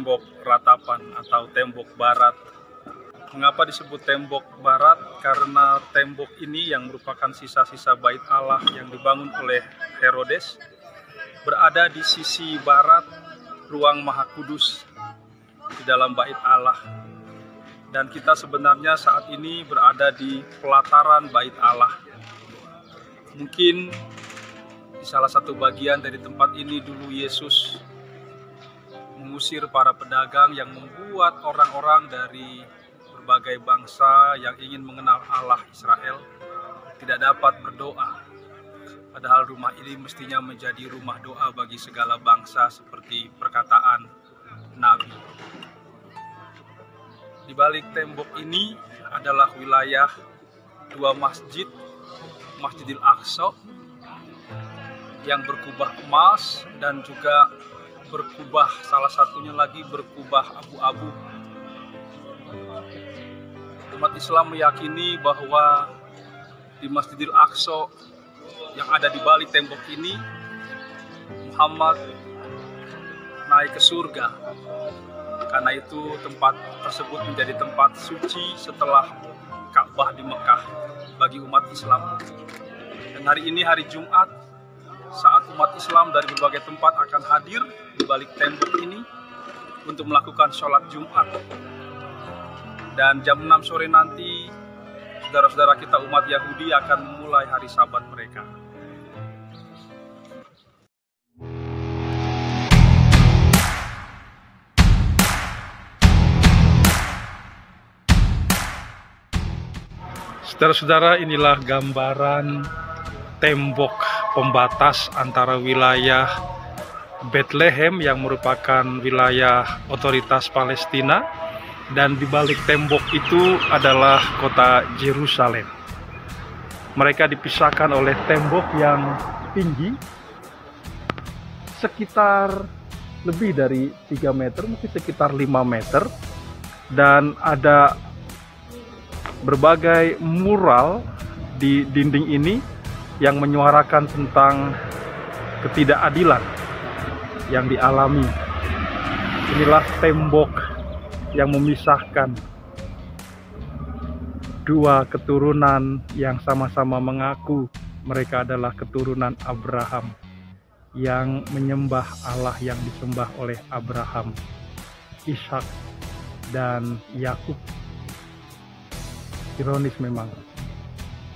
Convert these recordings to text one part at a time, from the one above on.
tembok ratapan atau tembok barat. Mengapa disebut tembok barat? Karena tembok ini yang merupakan sisa-sisa bait Allah yang dibangun oleh Herodes berada di sisi barat ruang Maha Kudus di dalam bait Allah. Dan kita sebenarnya saat ini berada di pelataran bait Allah. Mungkin di salah satu bagian dari tempat ini dulu Yesus mengusir para pedagang yang membuat orang-orang dari berbagai bangsa yang ingin mengenal Allah Israel tidak dapat berdoa. Padahal rumah ini mestinya menjadi rumah doa bagi segala bangsa seperti perkataan Nabi. Di balik tembok ini adalah wilayah dua masjid, Masjidil Aqsa yang berkubah emas dan juga berkubah, salah satunya lagi berkubah abu-abu. Umat Islam meyakini bahwa di Masjidil Aqsa yang ada di balik tembok ini, Muhammad naik ke surga. Karena itu tempat tersebut menjadi tempat suci setelah Ka'bah di Mekah bagi umat Islam. Dan hari ini hari Jumat, saat umat Islam dari berbagai tempat akan hadir di balik tembok ini untuk melakukan sholat Jumat. Dan jam 6 sore nanti, saudara-saudara kita umat Yahudi akan memulai hari Sabat mereka. Saudara-saudara, inilah gambaran tembok pembatas antara wilayah Bethlehem yang merupakan wilayah otoritas Palestina, dan di balik tembok itu adalah kota Yerusalem. Mereka dipisahkan oleh tembok yang tinggi sekitar lebih dari 3 meter, mungkin sekitar 5 meter, dan ada berbagai mural di dinding ini yang menyuarakan tentang ketidakadilan yang dialami. Inilah tembok yang memisahkan dua keturunan yang sama-sama mengaku mereka adalah keturunan Abraham, yang menyembah Allah yang disembah oleh Abraham, Ishak, dan Yakub. Ironis memang,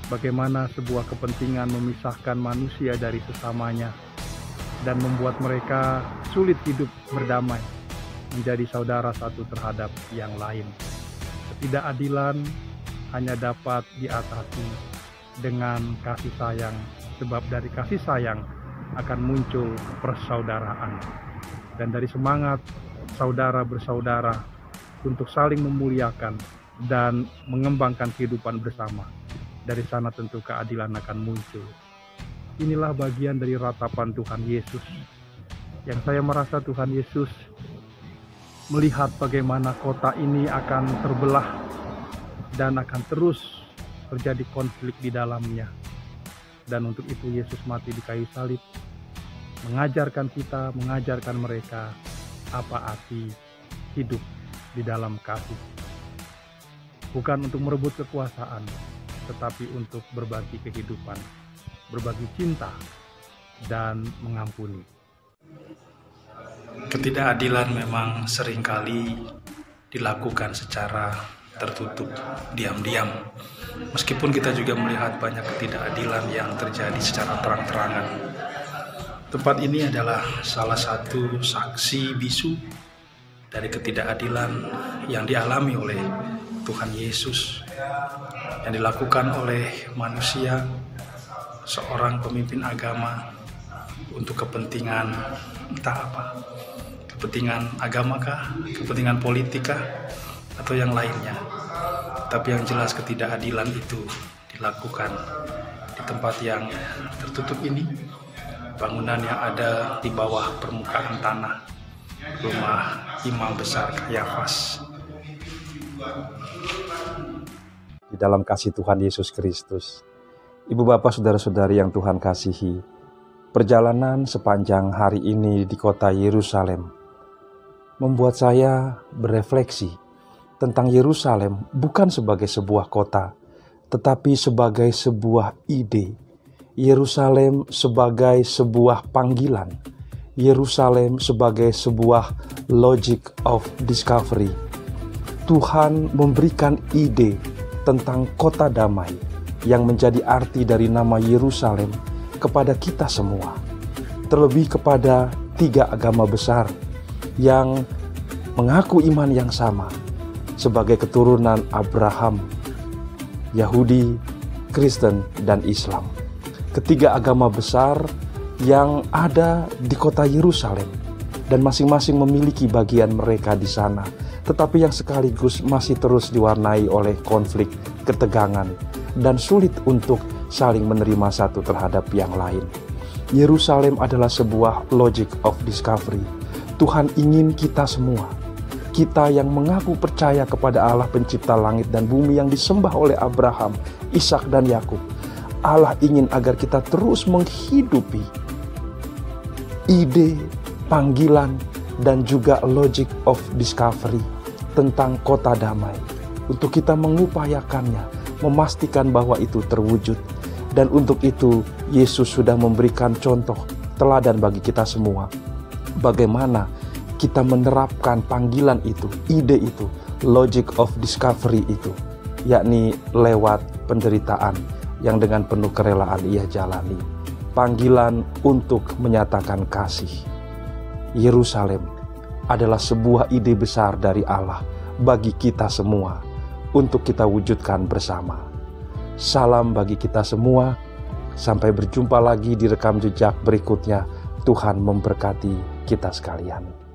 bagaimana sebuah kepentingan memisahkan manusia dari sesamanya dan membuat mereka sulit hidup berdamai, menjadi saudara satu terhadap yang lain. Ketidakadilan hanya dapat diatasi dengan kasih sayang, sebab dari kasih sayang akan muncul persaudaraan. Dan dari semangat saudara bersaudara untuk saling memuliakan dan mengembangkan kehidupan bersama, dari sana tentu keadilan akan muncul. Inilah bagian dari ratapan Tuhan Yesus, yang saya merasa Tuhan Yesus melihat bagaimana kota ini akan terbelah dan akan terus terjadi konflik di dalamnya. Dan untuk itu Yesus mati di kayu salib, mengajarkan kita, mengajarkan mereka apa arti hidup di dalam kasih. Bukan untuk merebut kekuasaan, tetapi untuk berbagi kehidupan, berbagi cinta, dan mengampuni. Ketidakadilan memang seringkali dilakukan secara tertutup, diam-diam. Meskipun kita juga melihat banyak ketidakadilan yang terjadi secara terang-terangan. Tempat ini adalah salah satu saksi bisu dari ketidakadilan yang dialami oleh Tuhan Yesus, yang dilakukan oleh manusia, seorang pemimpin agama, untuk kepentingan entah apa, kepentingan agamakah, kepentingan politika, atau yang lainnya. Tapi yang jelas ketidakadilan itu dilakukan di tempat yang tertutup ini, bangunan yang ada di bawah permukaan tanah, rumah Imam Besar Kayafas. Di dalam kasih Tuhan Yesus Kristus, Ibu Bapak Saudara-saudari yang Tuhan kasihi, perjalanan sepanjang hari ini di kota Yerusalem membuat saya berefleksi tentang Yerusalem bukan sebagai sebuah kota, tetapi sebagai sebuah ide. Yerusalem sebagai sebuah panggilan. Yerusalem sebagai sebuah logic of discovery. Tuhan memberikan ide tentang kota damai yang menjadi arti dari nama Yerusalem kepada kita semua. Terlebih kepada 3 agama besar yang mengaku iman yang sama sebagai keturunan Abraham, Yahudi, Kristen, dan Islam. Ketiga agama besar yang ada di kota Yerusalem dan masing-masing memiliki bagian mereka di sana, tetapi yang sekaligus masih terus diwarnai oleh konflik, ketegangan, dan sulit untuk saling menerima satu terhadap yang lain. Yerusalem adalah sebuah logic of discovery. Tuhan ingin kita semua, kita yang mengaku percaya kepada Allah pencipta langit dan bumi yang disembah oleh Abraham, Ishak, dan Yakub. Allah ingin agar kita terus menghidupi ide, panggilan, dan juga logic of discovery tentang kota damai. Untuk kita mengupayakannya, memastikan bahwa itu terwujud. Dan untuk itu, Yesus sudah memberikan contoh teladan bagi kita semua. Bagaimana kita menerapkan panggilan itu, ide itu, logic of discovery itu, yakni lewat penderitaan yang dengan penuh kerelaan ia jalani. Panggilan untuk menyatakan kasih. Yerusalem adalah sebuah ide besar dari Allah bagi kita semua untuk kita wujudkan bersama. Salam bagi kita semua. Sampai berjumpa lagi di rekam jejak berikutnya. Tuhan memberkati kita sekalian.